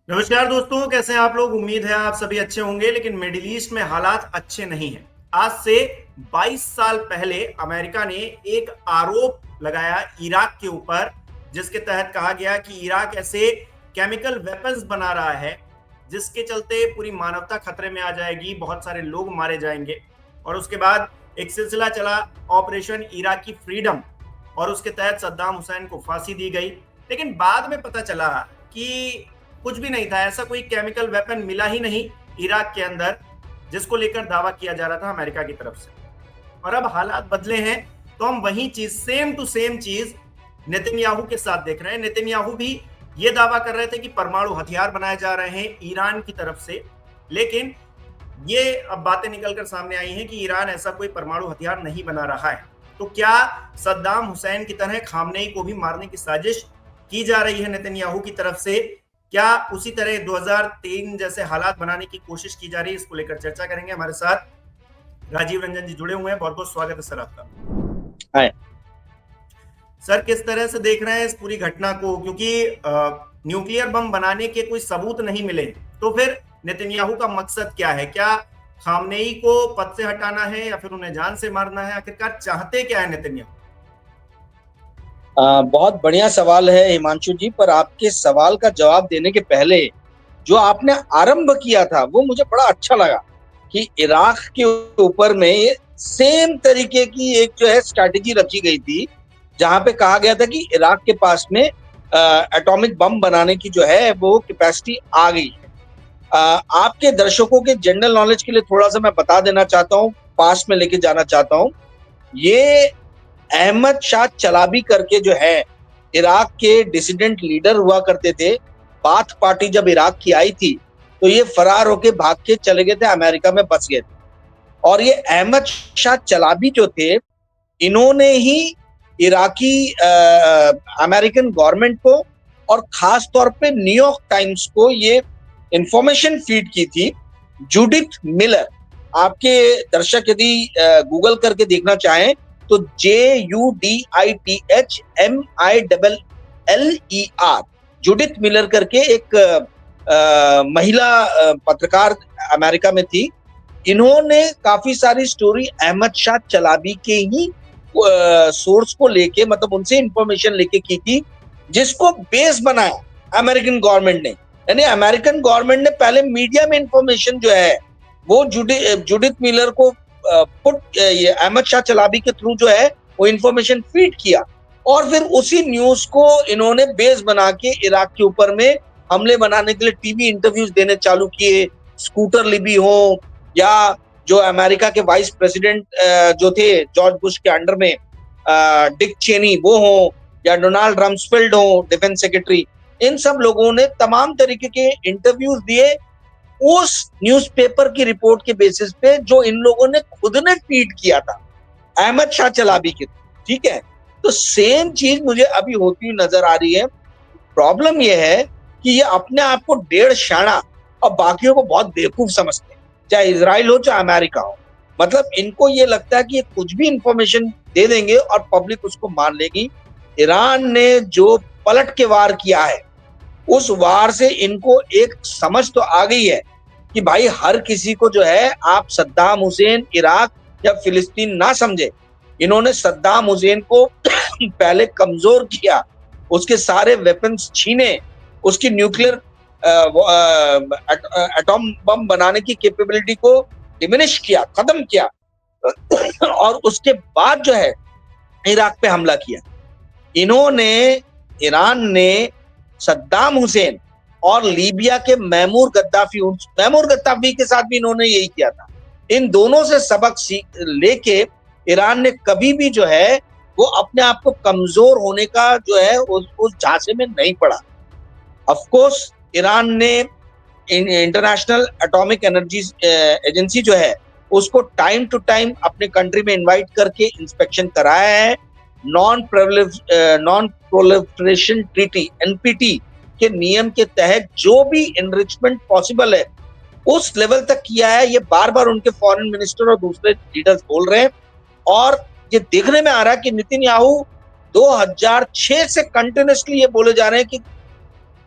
नमस्कार दोस्तों, कैसे हैं आप लोग। उम्मीद है आप सभी अच्छे होंगे। लेकिन मिडिल ईस्ट में हालात अच्छे नहीं हैं। आज से 22 साल पहले अमेरिका ने एक आरोप लगाया इराक के ऊपर, जिसके तहत कहा गया कि इराक ऐसे केमिकल वेपन्स बना रहा है जिसके चलते पूरी मानवता खतरे में आ जाएगी, बहुत सारे लोग मारे जाएंगे। और उसके बाद एक सिलसिला चला, ऑपरेशन इराकी फ्रीडम, और उसके तहत सद्दाम हुसैन को फांसी दी गई। लेकिन बाद में पता चला कि कुछ भी नहीं था, ऐसा कोई केमिकल वेपन मिला ही नहीं इराक के अंदर जिसको लेकर दावा किया जा रहा था अमेरिका की तरफ से। और अब हालात बदले हैं, तो हम वही चीज, सेम टू सेम चीज नेतन्याहू के साथ देख रहे हैं। नेतन्याहू भी ये दावा कर रहे थे कि परमाणु हथियार बनाए जा रहे हैं ईरान की तरफ से, लेकिन ये अब बातें निकलकर सामने आई हैं कि ईरान ऐसा कोई परमाणु हथियार नहीं बना रहा है। तो क्या सद्दाम हुसैन की तरह खामनेई को भी मारने की साजिश की जा रही है नेतन्याहू की तरफ से? क्या उसी तरह 2003 जैसे हालात बनाने की कोशिश की जा रही है? इसको लेकर चर्चा करेंगे। हमारे साथ राजीव रंजन जी जुड़े हुए हैं। बहुत बहुत स्वागत है सर आपका। हाय सर, किस तरह से देख रहे हैं इस पूरी घटना को? क्योंकि न्यूक्लियर बम बनाने के कोई सबूत नहीं मिले, तो फिर नेतन्याहू का मकसद क्या है? क्या खामनेई को पद से हटाना है या फिर उन्हें जान से मारना है? आखिरकार चाहते क्या है नेतन्याहू? बहुत बढ़िया सवाल है हिमांशु जी। पर आपके सवाल का जवाब देने के पहले जो आपने आरंभ किया था वो मुझे बड़ा अच्छा लगा कि इराक के ऊपर में सेम तरीके की एक जो है स्ट्रैटेजी रखी गई थी, जहां पे कहा गया था कि इराक के पास में एटॉमिक बम बनाने की जो है वो कैपेसिटी आ गई है। आपके दर्शकों के जनरल नॉलेज के लिए थोड़ा सा मैं बता देना चाहता हूँ, पास में लेके जाना चाहता हूँ। ये अहमद शाह चलाबी करके जो है इराक के डिसिडेंट लीडर हुआ करते थे। बाथ पार्टी जब इराक की आई थी तो ये फरार होके भाग के चले गए थे, अमेरिका में बस गए थे। और ये अहमद शाह चलाबी जो थे, इन्होंने ही इराकी अमेरिकन गवर्नमेंट को और खास तौर पे न्यूयॉर्क टाइम्स को ये इंफॉर्मेशन फीड की थी। जूडिथ मिलर, आपके दर्शक यदि गूगल करके देखना चाहें तो JUDITHMILLER, जूडिथ मिलर करके एक महिला पत्रकार अमेरिका में थी। इन्होंने काफी सारी स्टोरी अहमद शाह चलाबी के ही सोर्स को लेके, मतलब उनसे इंफॉर्मेशन लेके की थी, जिसको बेस बनाया अमेरिकन गवर्नमेंट ने। यानी अमेरिकन गवर्नमेंट ने पहले मीडिया में इंफॉर्मेशन जो है वो जूडिथ मिलर को ये अहमद शाह चलाबी के थ्रू जो है वो इंफॉर्मेशन फीड किया, और फिर उसी न्यूज को इन्होंने बेस बना के इराक के ऊपर में हमले बनाने के लिए टीवी इंटरव्यूज देने चालू किए। स्कूटर लिबी हो, या जो अमेरिका के वाइस प्रेसिडेंट जो थे जॉर्ज बुश के अंडर में, डिक चेनी वो हो, या डोनाल्ड रम्सफेल्ड हो डिफेंस सेक्रेटरी, इन सब लोगों ने तमाम तरीके के इंटरव्यूज दिए उस न्यूज़पेपर की रिपोर्ट के बेसिस पे जो इन लोगों ने खुद ने ट्वीट किया था अहमद शाह चलाबी के। ठीक है, तो सेम चीज मुझे अभी होती हुई नजर आ रही है। प्रॉब्लम यह है कि ये अपने आप को डेढ़ शाना और बाकियों को बहुत बेवकूफ समझते हैं, चाहे इजराइल हो चाहे अमेरिका हो। मतलब इनको ये लगता है कि ये कुछ भी इंफॉर्मेशन दे देंगे और पब्लिक उसको मान लेगी। ईरान ने जो पलट के वार किया है, उस वार से इनको एक समझ तो आ गई है कि भाई हर किसी को जो है आप सद्दाम हुसैन, इराक या फिलिस्तीन ना समझे। इन्होंने सद्दाम हुसैन को पहले कमजोर किया, उसके सारे वेपन्स छीने, उसकी न्यूक्लियर एटॉम बम बनाने की कैपेबिलिटी को डिमिनिश किया, खत्म किया, और उसके बाद जो है इराक पे हमला किया। इन्होंने, ईरान ने सद्दाम हुसैन और लीबिया के मैमूर गद्दाफी के साथ भी इन्होंने यही किया था। इन दोनों से सबक सीख लेके ईरान ने कभी भी जो है वो अपने आप को कमजोर होने का जो है उस झांसे में नहीं पड़ा। ऑफ कोर्स ईरान ने इंटरनेशनल एटॉमिक एनर्जी एजेंसी जो है उसको टाइम टू टाइम अपने कंट्री में इनवाइट करके इंस्पेक्शन कराया है। नॉन प्रोलिफरेशन ट्रीटी एनपीटी के नियम के तहत जो भी एनरिचमेंट पॉसिबल है उस लेवल तक किया है। ये बार बार उनके फॉरेन मिनिस्टर और दूसरे लीडर्स बोल रहे हैं, और ये देखने में आ रहा है कि नेतन्याहू 2006 से कंटिन्यूअसली ये बोले जा रहे हैं कि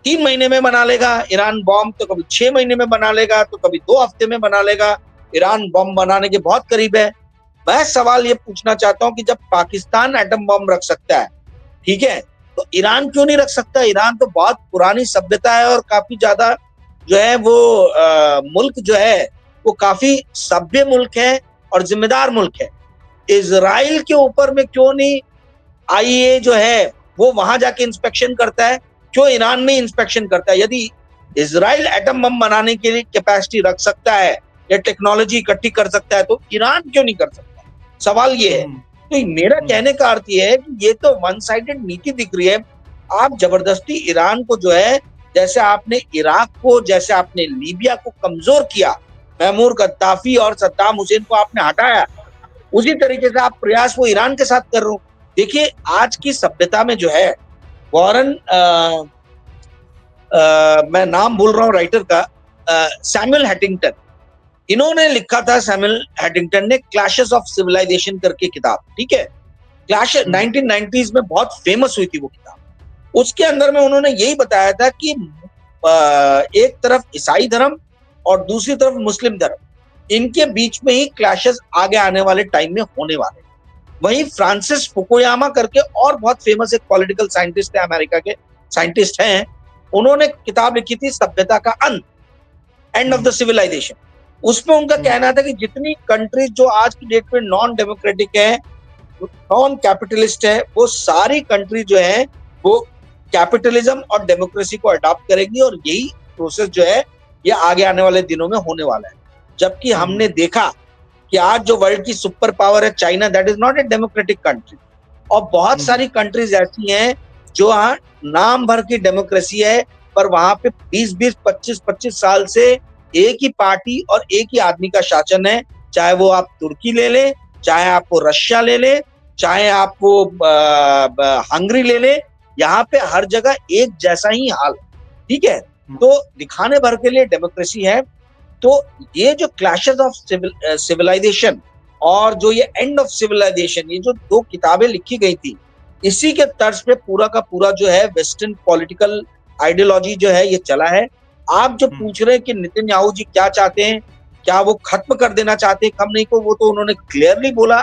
3 महीने में बना लेगा ईरान बॉम्ब, तो कभी 6 महीने में बना लेगा, तो कभी 2 हफ्ते में बना लेगा। ईरान बॉम्ब बनाने के बहुत करीब है। मैं सवाल ये पूछना चाहता हूं कि जब पाकिस्तान एटम बॉम्ब रख सकता है, ठीक है, तो ईरान क्यों नहीं रख सकता? ईरान तो बहुत पुरानी सभ्यता है और काफी ज्यादा जो है वो मुल्क जो है वो काफी सभ्य मुल्क है और जिम्मेदार मुल्क है। इजराइल के ऊपर में क्यों नहीं आईए जो है वो वहां जाके इंस्पेक्शन करता है, क्यों ईरान में इंस्पेक्शन करता है? यदि इजराइल एटम बम बनाने के लिए कैपेसिटी रख सकता है या टेक्नोलॉजी इकट्ठी कर सकता है, तो ईरान क्यों नहीं कर सकता? सवाल ये है। तो मेरा कहने का अर्थ ये है कि ये तो वन साइडेड नीति दिख रही है। आप जबरदस्ती ईरान को जो है, जैसे आपने इराक को, जैसे आपने लीबिया को कमजोर किया, महमूर गद्दाफी और सद्दाम हुसैन को आपने हटाया, उसी तरीके से आप प्रयास वो ईरान के साथ कर रहे हो। देखिए आज की सभ्यता में जो है वॉरेन मैं नाम भूल रहा हूँ राइटर का, सैमुअल हैटिंगटन, इन्होंने लिखा था, सैमुअल हैटिंगटन ने क्लैशेस ऑफ सिविलाइजेशन करके किताब, ठीक है, क्लैश 1990s में बहुत फेमस हुई थी वो किताब। उसके अंदर में उन्होंने यही बताया था कि एक तरफ ईसाई धर्म और दूसरी तरफ मुस्लिम धर्म, इनके बीच में ही क्लैशेस आगे आने वाले टाइम में होने वाले। वहीं फ्रांसिस फुकुयामा करके और बहुत फेमस एक पॉलिटिकल साइंटिस्ट है, अमेरिका के साइंटिस्ट हैं, उन्होंने किताब लिखी थी सभ्यता का अंत, एंड ऑफ द सिविलाइजेशन। उसमें उनका कहना था कि जितनी कंट्रीज जो आज की डेट में नॉन डेमोक्रेटिक है, नॉन कैपिटलिस्ट है, वो सारी कंट्री जो है वो कैपिटलिज्म और डेमोक्रेसी को अडॉप्ट करेगी और यही प्रोसेस जो है ये आगे आने वाले दिनों में होने वाला है। जबकि हमने देखा कि आज जो वर्ल्ड की सुपर पावर है China, that is not a democratic country, और बहुत सारी कंट्रीज ऐसी हैं जो नाम भर की डेमोक्रेसी है, पर वहां पे 20-20, 25-25 साल से एक ही पार्टी और एक ही आदमी का शासन है। चाहे वो आप तुर्की ले ले, चाहे आप वो रशिया ले ले, चाहे आप वो हंगरी ले ले, यहाँ पे हर जगह एक जैसा ही हाल, ठीक है। तो दिखाने भर के लिए डेमोक्रेसी है। तो ये जो क्लैशेस ऑफ सिविलाइजेशन और जो ये एंड ऑफ सिविलाइजेशन, ये जो 2 किताबें लिखी गई थी, इसी के तर्ज पे पूरा का पूरा जो है वेस्टर्न पॉलिटिकल आइडियोलॉजी जो है ये चला है। आप जो पूछ रहे हैं कि नेतन्याहू जी क्या चाहते हैं, क्या वो खत्म कर देना चाहते हैं खamenei को, वो तो उन्होंने क्लियरली बोला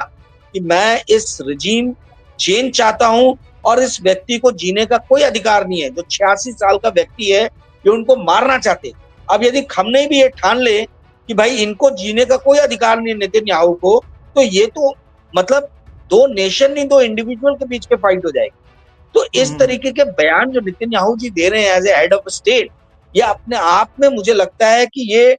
कि मैं इस रिजीम चेंज चाहता हूं और इस व्यक्ति को जीने का कोई अधिकार नहीं है। जो 86 साल का व्यक्ति है, ये उनको मारना चाहते हैं। अब यदि खamenei भी ये ठान ले कि भाई इनको जीने का कोई अधिकार नहीं नेतन्याहू को, तो ये तो मतलब 2 नेशन नहीं 2 इंडिविजुअल के बीच के फाइट हो जाएगी। तो इस तरीके के बयान जो नेतन्याहू जी दे रहे हैं as a head of state, ये अपने आप में मुझे लगता है कि ये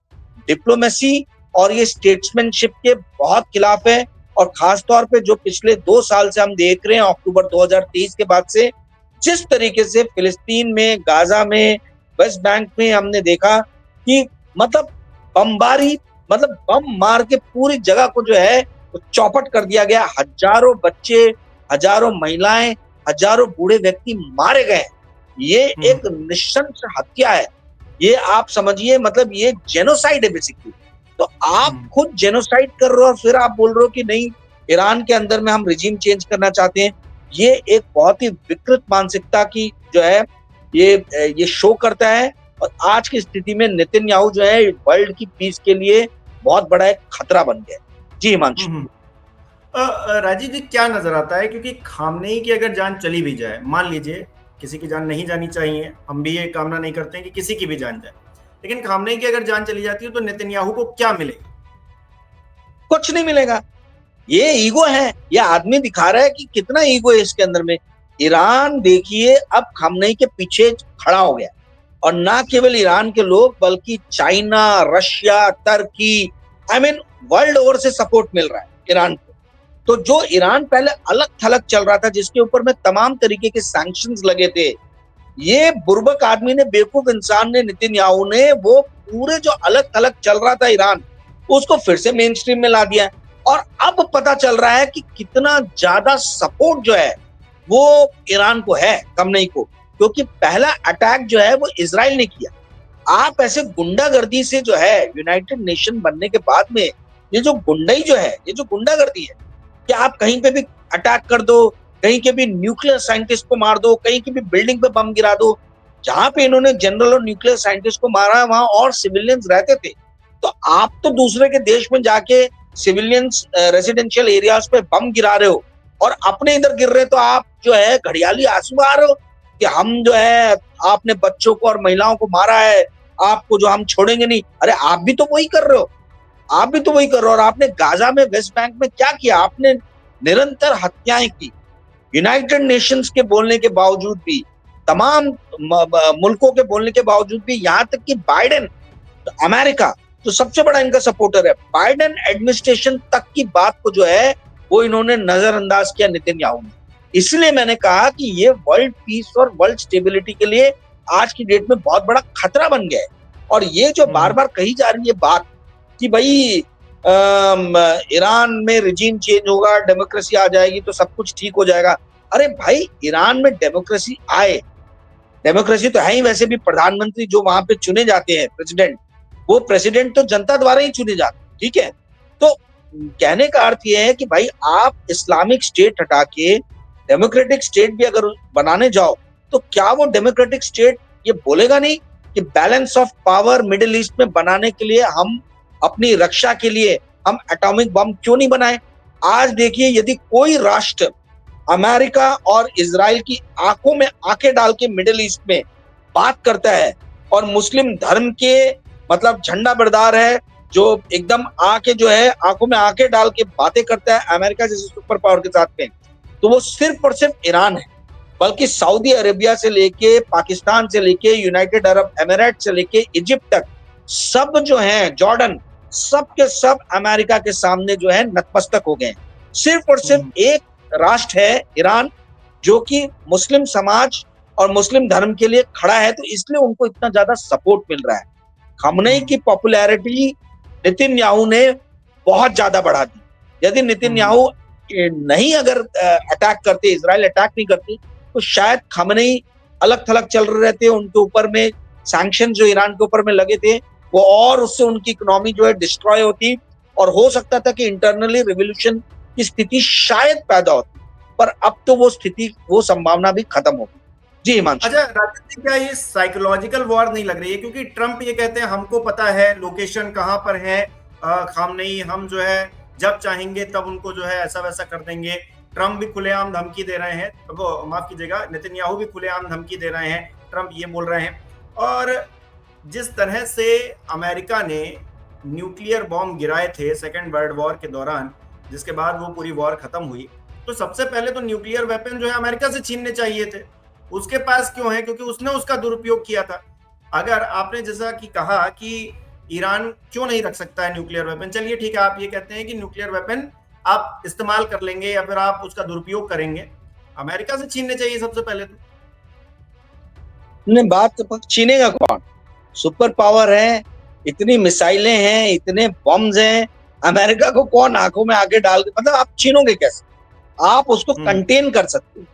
डिप्लोमेसी और ये स्टेट्समैनशिप के बहुत खिलाफ है। और खास तौर पे जो पिछले 2 साल से हम देख रहे हैं, अक्टूबर 2023 के बाद से जिस तरीके से फिलिस्तीन में, गाजा में, वेस्ट बैंक में हमने देखा कि मतलब बमबारी, मतलब बम मार के पूरी जगह को जो है चौपट कर दिया गया। हजारों बच्चे, हजारों महिलाएं, हजारों बूढ़े व्यक्ति मारे गए। ये एक नृशंस हत्या है, ये आप समझिए, मतलब ये जेनोसाइड है बेसिकली। तो आप खुद जेनोसाइड कर रहे हो और फिर आप बोल रहे हो कि नहीं ईरान के अंदर में हम रिजीम चेंज करना चाहते हैं। ये एक बहुत ही विकृत मानसिकता की जो है ये शो करता है। और आज की स्थिति में नेतन्याहू जो है वर्ल्ड की पीस के लिए बहुत बड़ा एक खतरा बन गया। जी हिमांशु। राजीव जी क्या नजर आता है, क्योंकि खामनेई की अगर जान चली भी जाए, मान लीजिए किसी की जान नहीं जानी चाहिए, हम भी ये कामना नहीं करते हैं कि किसी की भी जान जाए, लेकिन खामनेई की अगर जान चली जाती है तो नेतन्याहू को क्या मिलेगा? कुछ नहीं मिलेगा। ये ईगो है, ये आदमी दिखा रहा है कि कितना ईगो है इसके अंदर में। ईरान देखिए अब खामनेई के पीछे खड़ा हो गया, और ना केवल ईरान के लोग बल्कि चाइना, रशिया, तुर्की, आई मीन वर्ल्ड ओवर से सपोर्ट मिल रहा है ईरान को। तो जो ईरान पहले अलग थलग चल रहा था, जिसके ऊपर में तमाम तरीके के सैंक्शंस लगे थे, ये बुर्बक आदमी ने, बेवकूफ इंसान ने, नेतन्याहू ने, वो पूरे जो अलग थलग चल रहा था ईरान, उसको फिर से मेन स्ट्रीम में ला दिया है। और अब पता चल रहा है कि कितना ज्यादा सपोर्ट जो है वो ईरान को है खामनेई को, क्योंकि पहला अटैक जो है वो इजराइल ने किया। आप ऐसे गुंडागर्दी से जो है यूनाइटेड नेशन बनने के बाद में ये जो गुंडाई जो है, ये जो गुंडागर्दी है कि आप कहीं पे भी अटैक कर दो, कहीं के भी न्यूक्लियर साइंटिस्ट को मार दो, कहीं की भी बिल्डिंग पे बम गिरा दो, जहां पे इन्होंने जनरल और न्यूक्लियर साइंटिस्ट को मारा वहां और सिविलियंस रहते थे। तो आप तो दूसरे के देश में जाके सिविलियंस रेसिडेंशियल एरियाज पे बम गिरा रहे हो और अपने इधर गिर रहे, तो आप जो है घड़ियाली आंसू बहा रहे हो कि हम जो है आपने बच्चों को और महिलाओं को मारा है, आपको जो हम छोड़ेंगे नहीं। अरे आप भी तो वही कर रहे हो, आप भी तो वही कर रहे हो। और आपने गाजा में, वेस्ट बैंक में क्या किया? आपने निरंतर हत्याएं की। यूनाइटेड नेशंस के बोलने के बावजूद भी, तमाम मुल्कों के बोलने के बावजूद भी, यहाँ तक कि बाइडेन, तो अमेरिका जो सबसे बड़ा इनका सपोर्टर है, बाइडेन एडमिनिस्ट्रेशन तक की बात को जो है वो इन्होंने नजरअंदाज किया नेतन्याहू ने। इसलिए मैंने कहा कि ये वर्ल्ड पीस और वर्ल्ड स्टेबिलिटी के लिए आज की डेट में बहुत बड़ा खतरा बन गया है। और ये जो बार बार कही जा रही है बात कि भाई ईरान में रिजीम चेंज होगा, डेमोक्रेसी आ जाएगी तो सब कुछ ठीक हो जाएगा। अरे भाई, ईरान में डेमोक्रेसी आए, डेमोक्रेसी तो है ही, वैसे भी प्रधानमंत्री जो वहां पे चुने जाते हैं, प्रेसिडेंट, वो प्रेसिडेंट तो जनता द्वारा ही चुने जाते हैं, ठीक है। तो कहने का अर्थ ये है कि भाई आप इस्लामिक स्टेट हटा के डेमोक्रेटिक स्टेट भी अगर बनाने जाओ तो क्या वो डेमोक्रेटिक स्टेट ये बोलेगा नहीं कि balance of power middle east में बनाने के लिए हम अपनी रक्षा के लिए हम एटॉमिक बम क्यों नहीं बनाए? आज देखिए, यदि कोई राष्ट्र अमेरिका और इजराइल की आंखों में आंखें डाल के मिडिल ईस्ट में बात करता है और मुस्लिम धर्म के मतलब झंडा बरदार है, जो एकदम आके जो है आंखों में आंखें डाल के बातें करता है अमेरिका जैसे सुपर पावर के साथ में, तो वो सिर्फ और सिर्फ ईरान है। बल्कि सऊदी अरेबिया से लेके, पाकिस्तान से लेके, यूनाइटेड अरब एमिरेट से लेके इजिप्ट तक सब जो है, जॉर्डन, सब के सब अमेरिका के सामने जो है नतमस्तक हो गए। सिर्फ और सिर्फ एक राष्ट्र है ईरान, जो कि मुस्लिम समाज और मुस्लिम धर्म के लिए खड़ा है, तो इसलिए उनको इतना ज्यादा सपोर्ट मिल रहा है। खamenei की पॉपुलैरिटी नेतन्याहू ने बहुत ज्यादा बढ़ा दी। यदि नेतन्याहू नहीं अगर अटैक करते, इजराइल अटैक नहीं करती, तो शायद खamenei अलग थलग चल रहे रहते। उनके ऊपर में सैंक्शन जो ईरान के ऊपर में लगे थे वो, और उससे उनकी इकोनॉमी जो है डिस्ट्रॉय होती, और हो सकता था कि इंटरनली रिवोल्यूशन की स्थिति शायद पैदा होती। पर अब तो वो स्थिति, वो संभावना भी खत्म हो गई। जी हिमांशु। अच्छा राजन जी, क्या ये साइकोलॉजिकल वॉर नहीं लग रही है? क्योंकि ट्रम्प ये कहते हैं हमको पता है लोकेशन कहां पर है, खामनेई, हम जो है जब चाहेंगे तब उनको जो है ऐसा वैसा कर देंगे। ट्रम्प भी खुलेआम धमकी दे रहे हैं, वो माफ कीजिएगा, नेतन्याहू भी खुलेआम धमकी दे रहे हैं, ट्रम्प ये बोल रहे हैं। और जिस तरह से अमेरिका ने न्यूक्लियर बॉम्ब गिराए थे सेकेंड वर्ल्ड वॉर के दौरान, जिसके बाद वो पूरी वॉर खत्म हुई, तो सबसे पहले तो न्यूक्लियर वेपन जो है अमेरिका से छीनने चाहिए थे। उसके पास क्यों है? क्योंकि उसने उसका दुरुपयोग किया था। अगर आपने जैसा कि कहा कि ईरान क्यों नहीं रख सकता है न्यूक्लियर वेपन, चलिए ठीक है, आप ये कहते हैं कि न्यूक्लियर वेपन आप इस्तेमाल कर लेंगे या फिर आप उसका दुरुपयोग करेंगे, अमेरिका से छीनने चाहिए सबसे पहले तो। बात छीनेगा कौन? सुपर पावर है, इतनी मिसाइलें हैं, इतने बम्स हैं, अमेरिका को कौन आंखों में आगे डाल के, मतलब आप छीनोगे कैसे? आप उसको कंटेन कर सकते हो।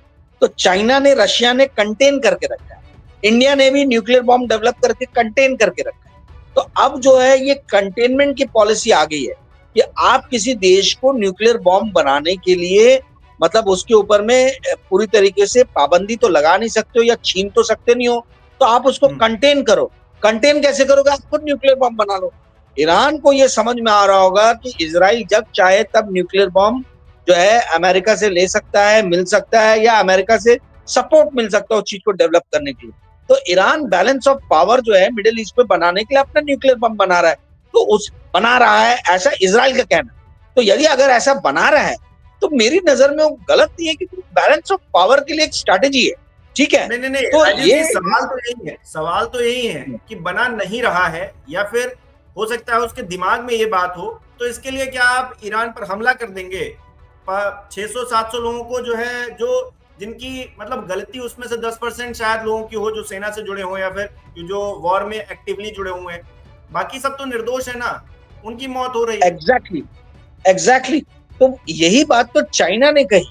तो चाइना ने, रशिया ने कंटेन करके रखा है, इंडिया ने भी न्यूक्लियर बॉम्ब डेवलप करके कंटेन करके रखा है। तो अब जो है ये कंटेनमेंट की पॉलिसी आ गई है कि आप किसी देश को न्यूक्लियर बॉम्ब बनाने के लिए मतलब उसके ऊपर में पूरी तरीके से पाबंदी तो लगा नहीं सकते हो या छीन तो सकते नहीं हो, तो आप उसको कंटेन करो। कंटेन कैसे करोगे? आप खुद न्यूक्लियर बॉम्ब बना लो। ईरान को यह समझ में आ रहा होगा कि इजराइल जब चाहे तब न्यूक्लियर बॉम्ब जो है अमेरिका से ले सकता है, मिल सकता है, या अमेरिका से सपोर्ट मिल सकता है उस चीज को डेवलप करने के लिए। तो ईरान बैलेंस ऑफ पावर जो है मिडिल ईस्ट में बनाने के लिए अपना न्यूक्लियर बम बना रहा है, तो उस बना रहा है, ऐसा इजराइल का कहना। तो यदि अगर ऐसा बना रहा है तो मेरी नजर में वो गलत नहीं है, क्योंकि बैलेंस ऑफ पावर के लिए एक स्ट्रैटेजी है, ठीक है। नहीं, तो ये सवाल तो यही है कि बना नहीं रहा है, या फिर हो सकता है उसके दिमाग में ये बात हो, तो इसके लिए क्या आप ईरान पर हमला कर देंगे? 600-700 लोगों को जो है, जो जिनकी मतलब गलती उसमें से 10% शायद लोगों की हो, जो सेना से जुड़े हो या फिर जो वॉर में एक्टिवली जुड़े हुए हैं, बाकी सब तो निर्दोष है ना, उनकी मौत हो रही है। एग्जैक्टली। तो यही बात तो चाइना ने कही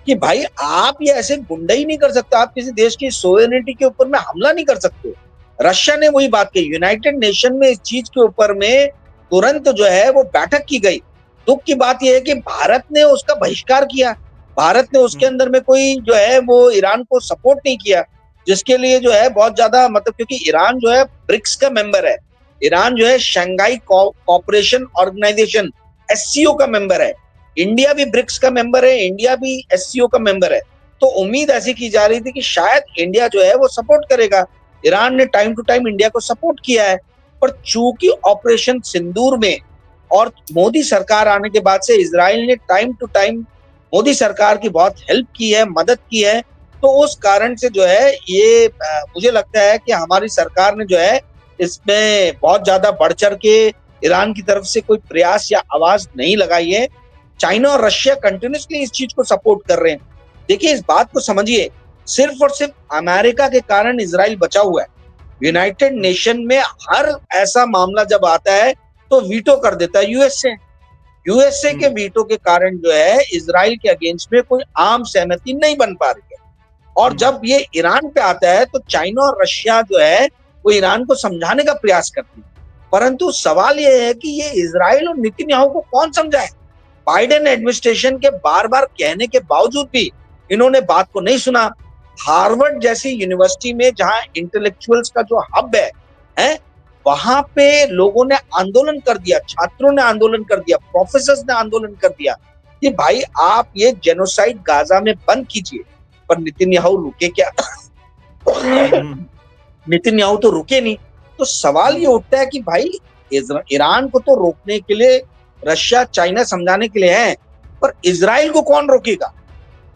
कि भाई आप ये ऐसे गुंडाई नहीं कर सकते, आप किसी देश की सोवरेनिटी के ऊपर में हमला नहीं कर सकते। रशिया ने वही बात कही, यूनाइटेड नेशन में इस चीज के ऊपर में तुरंत जो है वो बैठक की गई। दुख की बात यह है कि भारत ने उसका बहिष्कार किया, भारत ने उसके अंदर में कोई जो है वो ईरान को सपोर्ट नहीं किया, जिसके लिए जो है बहुत ज्यादा मतलब, क्योंकि ईरान जो है ब्रिक्स का मेंबर है, ईरान जो है शंघाई कोऑपरेशन ऑर्गेनाइजेशन एससीओ का मेंबर है, इंडिया भी ब्रिक्स का मेंबर है, इंडिया भी एससीओ का मेंबर है। तो उम्मीद ऐसी की जा रही थी कि शायद इंडिया जो है वो सपोर्ट करेगा। ईरान ने टाइम टू टाइम इंडिया को सपोर्ट किया है, पर चूंकि ऑपरेशन सिंदूर में और मोदी सरकार आने के बाद से इजराइल ने टाइम टू टाइम मोदी सरकार की बहुत हेल्प की है, मदद की है, तो उस कारण से जो है ये मुझे लगता है कि हमारी सरकार ने जो है इसमें बहुत ज्यादा बढ़ चढ़ के ईरान की तरफ से कोई प्रयास या आवाज नहीं लगाई है। चाइना और रशिया कंटिन्यूसली इस चीज को सपोर्ट कर रहे हैं। देखिए, इस बात को समझिए, सिर्फ और सिर्फ अमेरिका के कारण इजराइल बचा हुआ है। यूनाइटेड नेशन में हर ऐसा मामला जब आता है तो वीटो कर देता है यूएसए के वीटो के कारण जो है इजराइल के अगेंस्ट में कोई आम सहमति नहीं बन पा रही है। और जब ये ईरान पे आता है तो चाइना और रशिया जो है वो ईरान को समझाने का प्रयास करती है, परंतु सवाल ये है कि ये इजराइल और नेतन्याहू को कौन समझाए। बाइडेन एडमिनिस्ट्रेशन के बार बार कहने के बावजूद भी इन्होंने बात को नहीं सुना। हार्वर्ड जैसी यूनिवर्सिटी में जहां इंटेलेक्चुअल्स का जो हब है वहां पे लोगों ने आंदोलन कर दिया, छात्रों ने आंदोलन कर दिया, प्रोफेसर्स ने आंदोलन कर दिया कि भाई आप ये जेनोसाइड गाजा में बंद कीजिए, पर नेतन्याहू रुके क्या? नेतन्याहू तो रुके नहीं। तो सवाल ये उठता है कि भाई ईरान को तो रोकने के लिए रशिया चाइना समझाने के लिए है, पर इजराइल को कौन रोकेगा?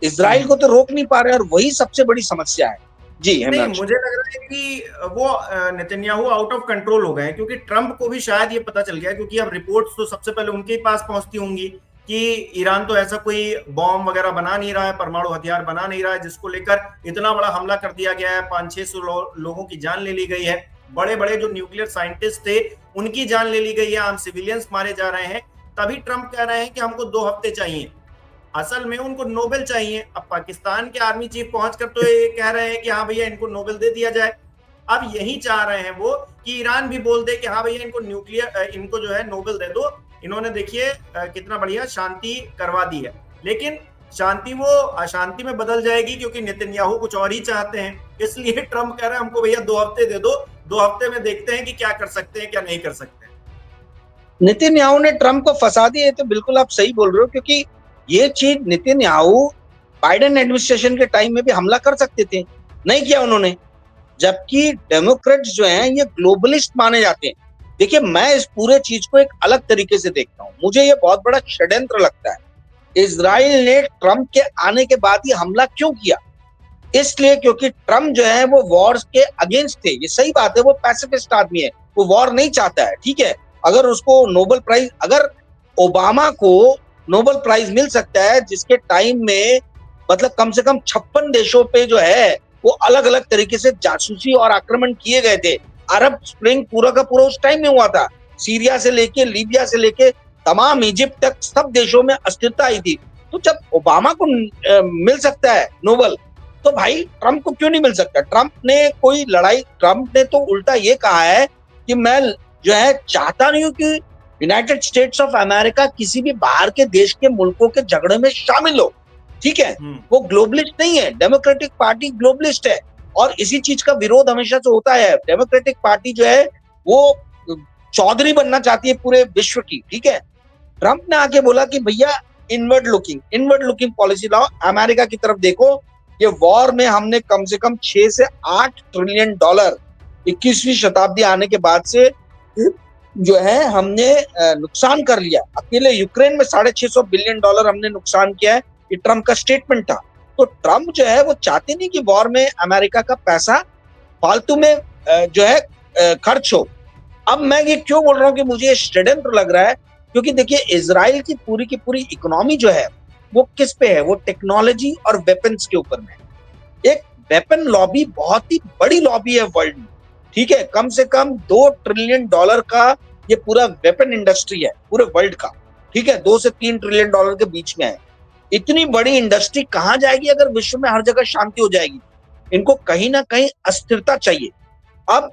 इजराइल को तो रोक नहीं पा रहे, और वही सबसे बड़ी समस्या है। जी नहीं, मुझे लग रहा है कि वो नेतन्याहू आउट ऑफ कंट्रोल हो गए हैं, क्योंकि ट्रंप को भी शायद ये पता चल गया, क्योंकि अब रिपोर्ट्स तो सबसे पहले उनके पास पहुंचती होंगी कि ईरान तो ऐसा कोई बॉम्ब वगैरह बना नहीं रहा है, परमाणु हथियार बना नहीं रहा है, जिसको लेकर इतना बड़ा हमला कर दिया गया है, 500-600 लोगों की जान ले ली गई है, बड़े बड़े जो न्यूक्लियर साइंटिस्ट थे उनकी जान ले ली गई है, आम सिविलियंस मारे जा रहे हैं। तभी ट्रंप कह रहे हैं कि हमको 2 हफ्ते चाहिए। असल में उनको नोबेल चाहिए। अब पाकिस्तान के आर्मी चीफ पहुंचकर तो ये कह रहे हैं कि हाँ भैया इनको नोबेल दे दिया जाए। अब यही चाह रहे हैं वो कि ईरान भी बोल दे कि हाँ भैया इनको जो है नोबेल दे दो। इन्होंने देखिए कितना बढ़िया शांति करवा दी है, लेकिन शांति वो अशांति में बदल जाएगी, क्योंकि नेतन्याहू कुछ और ही चाहते हैं। इसलिए ट्रंप कह रहे हैं हमको भैया 2 हफ्ते दे दो, 2 हफ्ते में देखते हैं कि क्या कर सकते हैं क्या नहीं कर सकते। नेतन्याहू ने ट्रंप को फंसा दिया, तो बिल्कुल आप सही बोल रहे हो, क्योंकि ये चीज नेतन्याहू बाइडेन एडमिनिस्ट्रेशन के टाइम में भी हमला कर सकते थे, नहीं किया उन्होंने। जबकि डेमोक्रेट्स जो हैं ये ग्लोबलिस्ट माने जाते हैं। देखिए, मैं इस पूरे चीज को एक अलग तरीके से देखता हूँ। मुझे ये बहुत बड़ा षड्यंत्र लगता है। इजराइल ने ट्रंप के आने के बाद ही हमला क्यों किया? इसलिए क्योंकि ट्रंप जो है वो वॉर के अगेंस्ट थे। ये सही बात है, वो पैसिफिस्ट आदमी है, वो वॉर नहीं चाहता है, ठीक है। अगर उसको नोबेल प्राइज, अगर ओबामा को नोबेल प्राइज मिल सकता है, जिसके टाइम में मतलब कम से कम 56 देशों पे जो है वो अलग अलग तरीके से जासूसी और आक्रमण किए गए थे। अरब स्प्रिंग पूरा का पूरा उस टाइम में हुआ था। सीरिया से लेके लीबिया से लेके तमाम इजिप्ट तक सब देशों में अस्थिरता आई थी। तो जब ओबामा को मिल सकता है नोबेल, तो भाई ट्रंप को क्यों नहीं मिल सकता? ट्रंप ने तो उल्टा ये कहा है कि मैं जो है चाहता नहीं हूं कि यूनाइटेड स्टेट्स ऑफ अमेरिका किसी भी बाहर के देश के मुल्कों के झगड़े में शामिल हो, ठीक है। वो ग्लोबलिस्ट नहीं है, डेमोक्रेटिक पार्टी ग्लोबलिस्ट है, और इसी चीज का विरोध हमेशा से होता है। डेमोक्रेटिक पार्टी जो है वो चौधरी बनना चाहती है पूरे विश्व की, ठीक है। ट्रंप ने आके बोला कि भैया इनवर्ड लुकिंग पॉलिसी लाओ, अमेरिका की तरफ देखो। ये वॉर में हमने कम से कम 6 से 8 ट्रिलियन डॉलर 21वीं शताब्दी आने के बाद से जो है हमने नुकसान कर लिया। अकेले यूक्रेन में $650 बिलियन हमने नुकसान किया है। ये ट्रंप का स्टेटमेंट था। तो ट्रंप जो है वो चाहते नहीं कि वॉर में अमेरिका का पैसा फालतू में जो है खर्च हो। अब मैं ये क्यों बोल रहा हूँ कि मुझे षड्यंत्र लग रहा है, क्योंकि देखिए इजराइल की पूरी इकोनॉमी जो है वो किस पे है? वो टेक्नोलॉजी और वेपन्स के ऊपर में। एक वेपन लॉबी बहुत ही बड़ी लॉबी है वर्ल्ड में, ठीक है। कम से कम $2 ट्रिलियन का ये पूरा वेपन इंडस्ट्री है पूरे वर्ल्ड का, ठीक है। 2 से 3 ट्रिलियन डॉलर के बीच में है। इतनी बड़ी इंडस्ट्री कहां जाएगी अगर विश्व में हर जगह शांति हो जाएगी? इनको कहीं ना कहीं अस्थिरता चाहिए। अब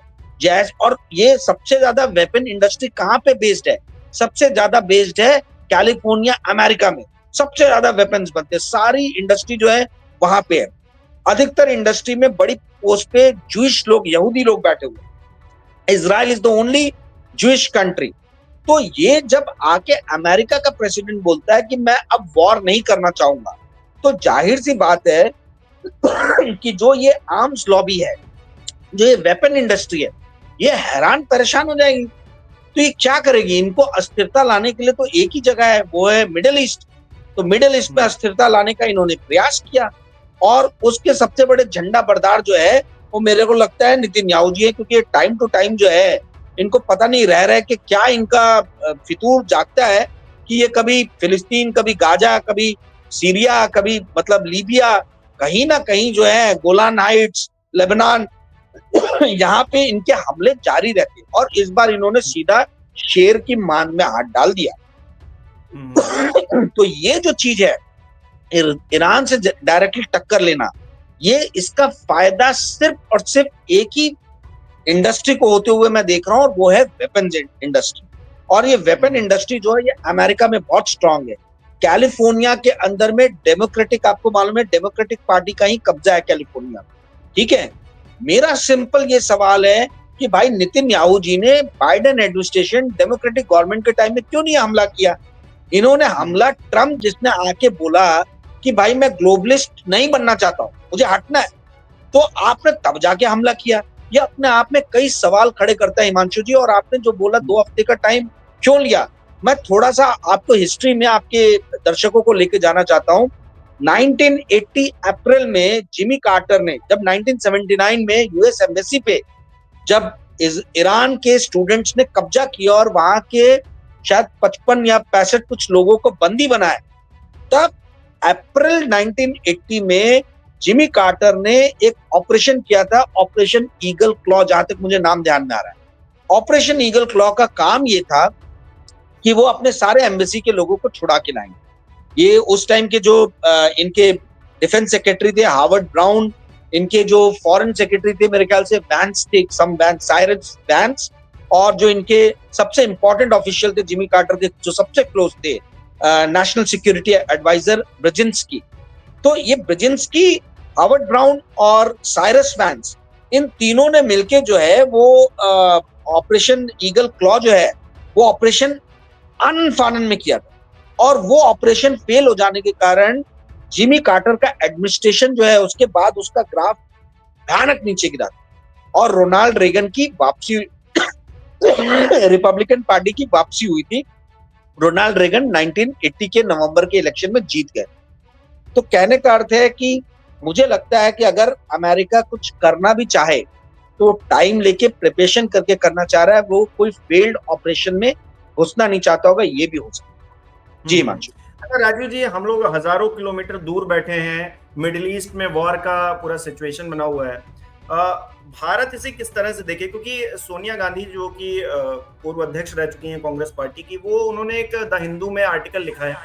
और ये सबसे ज्यादा वेपन इंडस्ट्री कहां पे बेस्ड है? सबसे ज्यादा बेस्ड है कैलिफोर्निया, अमेरिका में। सबसे ज्यादा वेपन्स बनते हैं, सारी इंडस्ट्री जो है वहां पे है। अधिकतर इंडस्ट्री में बड़ी पोस्ट पे जूइश लोग, यहूदी लोग बैठे हुए हैं। Israel is the only Jewish country. तो ये जब आके अमेरिका का प्रेसिडेंट बोलता है कि मैं अब वॉर नहीं करना चाहूंगा, तो जाहिर सी बात है कि जो ये आर्म्स लॉबी है, जो ये वेपन इंडस्ट्री है, ये हैरान परेशान हो जाएगी। तो ये क्या करेगी? इनको अस्थिरता लाने के लिए तो एक ही जगह है, वो है मिडिल ईस्ट। तो मिडिल ईस्ट में अस्थिरता लाने का इन्होंने प्रयास किया, और उसके सबसे बड़े झंडा बरदार जो है वो मेरे को लगता है नेतन्याहू जी है, क्योंकि टाइम टू टाइम जो है इनको पता नहीं रह रहा है कि क्या इनका फितूर जागता है कि ये कभी फिलिस्तीन, कभी गाजा, कभी सीरिया, कभी मतलब लीबिया, कहीं ना कहीं जो है गोलान हाइट्स, लेबनान, यहाँ पे इनके हमले जारी रहते हैं। और इस बार इन्होंने सीधा शेर की मान में हाथ डाल दिया। तो ये जो चीज है, ईरान से डायरेक्टली टक्कर लेना, ये इसका फायदा सिर्फ और सिर्फ एक ही इंडस्ट्री को होते हुए मैं देख रहा हूं, और वो है वेपन इंडस्ट्री। और ये वेपन इंडस्ट्री जो है ये अमेरिका में बहुत स्ट्रांग है। कैलिफोर्निया के अंदर में डेमोक्रेटिक, आपको मालूम है डेमोक्रेटिक पार्टी का ही कब्जा है कैलिफोर्निया में, ठीक है। मेरा सिंपल ये सवाल है कि भाई नेतन्याहू जी ने बाइडेन एडमिनिस्ट्रेशन, डेमोक्रेटिक गवर्नमेंट के टाइम में क्यों नहीं हमला किया? इन्होंने हमला, ट्रम्प जिसने आके बोला कि भाई मैं ग्लोबलिस्ट नहीं बनना चाहता हूं, मुझे हटना है, तो आपने तब जाके हमला किया। ये अपने आप में कई सवाल खड़े करता है हिमांशु जी। और आपने जो बोला 2 हफ्ते का टाइम क्यों लिया, मैं थोड़ा सा आपको हिस्ट्री में आपके दर्शकों को लेके जाना चाहता हूं। 1980 अप्रैल में जिमी कार्टर ने, जब 1979 में यूएस एम्बेसी पे जब ईरान के स्टूडेंट्स ने कब्जा किया और वहां के शायद 55 या 65 कुछ लोगों को बंदी बनाया, तब अप्रैल 1980 में जिमी कार्टर ने एक ऑपरेशन किया था, ऑपरेशन ईगल क्लॉ, जहां तक मुझे नाम ध्यान में आ रहा है। ऑपरेशन ईगल क्लॉ का काम ये था कि वो अपने सारे एम्बेसी के लोगों को छुड़ा के लाएंगे। ये उस टाइम के जो इनके डिफेंस सेक्रेटरी थे हार्वर्ड ब्राउन, इनके जो फॉरेन सेक्रेटरी थे मेरे ख्याल से वैंस थे, सम वैंस, साइरस वैंस, और जो इनके सबसे इंपॉर्टेंट ऑफिशियल थे जिमी कार्टर के जो सबसे क्लोज थे, नेशनल सिक्योरिटी एडवाइजर ब्रेजिंस्की। तो ये ब्रेजिंस्की, हार्वर्ड ब्राउन और साइरस वैंस, इन तीनों ने मिलके जो है वो ऑपरेशन ईगल क्लॉ जो है वो ऑपरेशन अनफानन में किया था। और वो ऑपरेशन फेल हो जाने के कारण जिमी कार्टर का एडमिनिस्ट्रेशन जो है उसके बाद उसका ग्राफ भयानक नीचे गिरा था, और रोनाल्ड रेगन की वापसी रिपब्लिकन पार्टी की वापसी हुई थी। रोनाल्ड रेगन 1980 के नवंबर के इलेक्शन में जीत गए। तो कहने का अर्थ है कि मुझे लगता है कि अगर अमेरिका कुछ करना भी चाहे तो टाइम लेके प्रिपरेशन करके करना चाह रहा है, वो कोई फेल्ड ऑपरेशन में घुसना नहीं चाहता होगा, ये भी हो सकता है। जी हिमांशु। राजू जी, हम लोग हजारों किलोमीटर दूर बैठे हैं, मिडिल ईस्ट में वॉर का पूरा सिचुएशन बना हुआ है। भारत इसे किस तरह से देखे? क्योंकि सोनिया गांधी जो कि पूर्व अध्यक्ष रह चुकी हैं कांग्रेस पार्टी की, वो उन्होंने एक द हिंदू में आर्टिकल लिखा है।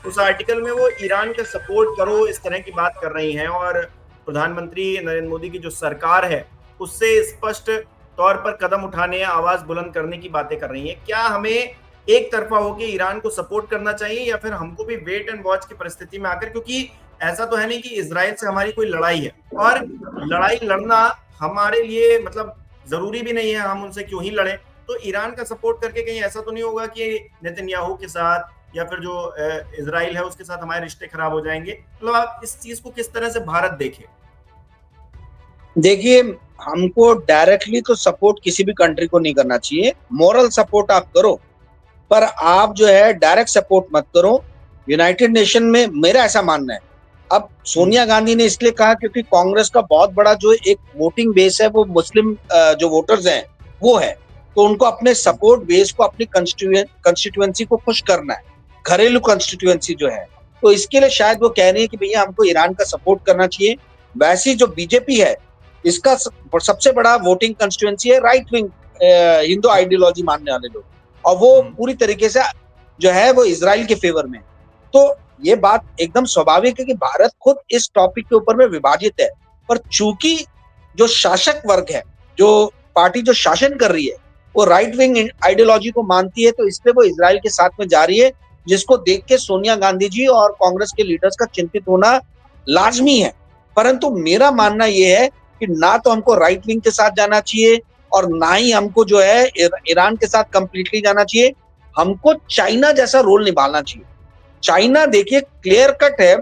उस आर्टिकल में वो ईरान का सपोर्ट करो इस तरह की बात कर रही हैं, और प्रधानमंत्री नरेंद्र मोदी की जो सरकार है उससे स्पष्ट तौर पर कदम उठाने या आवाज बुलंद करने की बातें कर रही हैं। क्या हमें एक तरफा होकर ईरान को सपोर्ट करना चाहिए, या फिर हमको भी वेट एंड वॉच की परिस्थिति में आकर, क्योंकि ऐसा तो है नहीं कि इजराइल से हमारी कोई लड़ाई है, और लड़ाई लड़ना हमारे लिए मतलब जरूरी भी नहीं है, हम उनसे क्यों ही लड़े। तो ईरान का सपोर्ट करके कहीं ऐसा तो नहीं होगा कि नेतन्याहू के साथ या फिर जो इजराइल है उसके साथ हमारे रिश्ते खराब हो जाएंगे? मतलब आप इस चीज को किस तरह से भारत देखे? देखिए, हमको डायरेक्टली तो सपोर्ट किसी भी कंट्री को नहीं करना चाहिए। मॉरल सपोर्ट आप करो, पर आप जो है डायरेक्ट सपोर्ट मत करो। यूनाइटेड नेशन में मेरा ऐसा मानना है। अब सोनिया गांधी ने इसलिए कहा क्योंकि कांग्रेस का बहुत बड़ा जो एक वोटिंग बेस है वो मुस्लिम जो वोटर्स हैं वो है, तो उनको अपने सपोर्ट बेस को, अपनी कंस्टिट्यूएंसी को खुश करना है, घरेलू कंस्टिट्यूएंसी जो है। तो इसके लिए शायद वो कह रही है कि भैया हमको ईरान का सपोर्ट करना चाहिए। वैसी जो बीजेपी है इसका सबसे बड़ा वोटिंग कंस्टिट्यूएंसी है राइट विंग हिंदू आइडियोलॉजी मानने वाले लोग, और वो पूरी तरीके से जो है वो इजराइल के फेवर में। तो ये बात एकदम स्वाभाविक है कि भारत खुद इस टॉपिक के ऊपर में विभाजित है, पर चूंकि जो शासक वर्ग है, जो पार्टी जो शासन कर रही है, वो राइट विंग आइडियोलॉजी को मानती है, तो इसलिए वो इजराइल के साथ में जा रही है, जिसको देख के सोनिया गांधी जी और कांग्रेस के लीडर्स का चिंतित होना लाजमी है। परंतु मेरा मानना यह है कि ना तो हमको राइट विंग के साथ जाना चाहिए और ना ही हमको जो है ईरान के साथ कंप्लीटली जाना चाहिए। हमको चाइना जैसा रोल निभाना चाहिए। चाइना देखिए क्लियर कट है,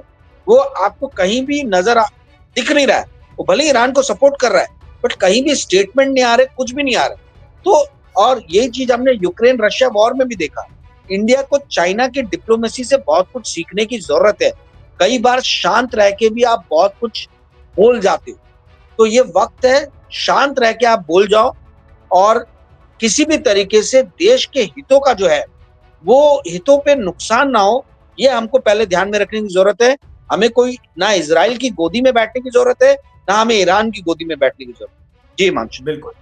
वो आपको कहीं भी दिख नहीं रहा है। वो भले ईरान को सपोर्ट कर रहा है, बट कहीं भी स्टेटमेंट नहीं आ रहे, कुछ भी नहीं आ रहा। तो और यही चीज हमने यूक्रेन रशिया वॉर में भी देखा। इंडिया को चाइना की डिप्लोमेसी से बहुत कुछ सीखने की जरूरत है। कई बार शांत रह के भी आप बहुत कुछ बोल जाते हो, तो ये वक्त है शांत रह के आप बोल जाओ और किसी भी तरीके से देश के हितों का जो है वो हितों पे नुकसान ना हो, ये हमको पहले ध्यान में रखने की जरूरत है। हमें कोई ना इजराइल की गोदी में बैठने की जरूरत है, ना हमें ईरान की गोदी में बैठने की जरूरत है। जी हिमांशु। बिल्कुल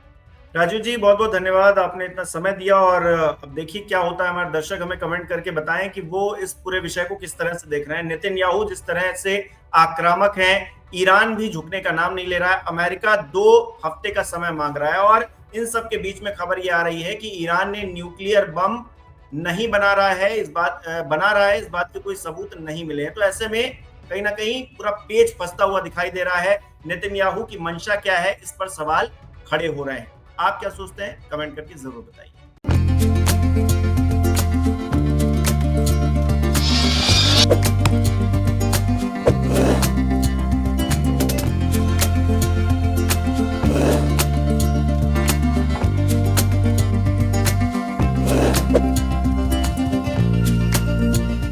राजू जी, बहुत बहुत धन्यवाद, आपने इतना समय दिया। और अब देखिए क्या होता है, हमारे दर्शक हमें कमेंट करके बताएं कि वो इस पूरे विषय को किस तरह से देख रहे हैं। नेतन्याहू जिस तरह से आक्रामक हैं, ईरान भी झुकने का नाम नहीं ले रहा है, अमेरिका 2 हफ्ते का समय मांग रहा है, और इन सब के बीच में खबर ये आ रही है कि ईरान ने न्यूक्लियर बम नहीं बना रहा है, बना रहा है, इस बात के कोई सबूत नहीं मिले हैं। तो ऐसे में कहीं ना कहीं पूरा पेच फंसता हुआ दिखाई दे रहा है। नेतन्याहू की मंशा क्या है, इस पर सवाल खड़े हो रहे हैं। आप क्या सोचते हैं, कमेंट करके जरूर बताइए।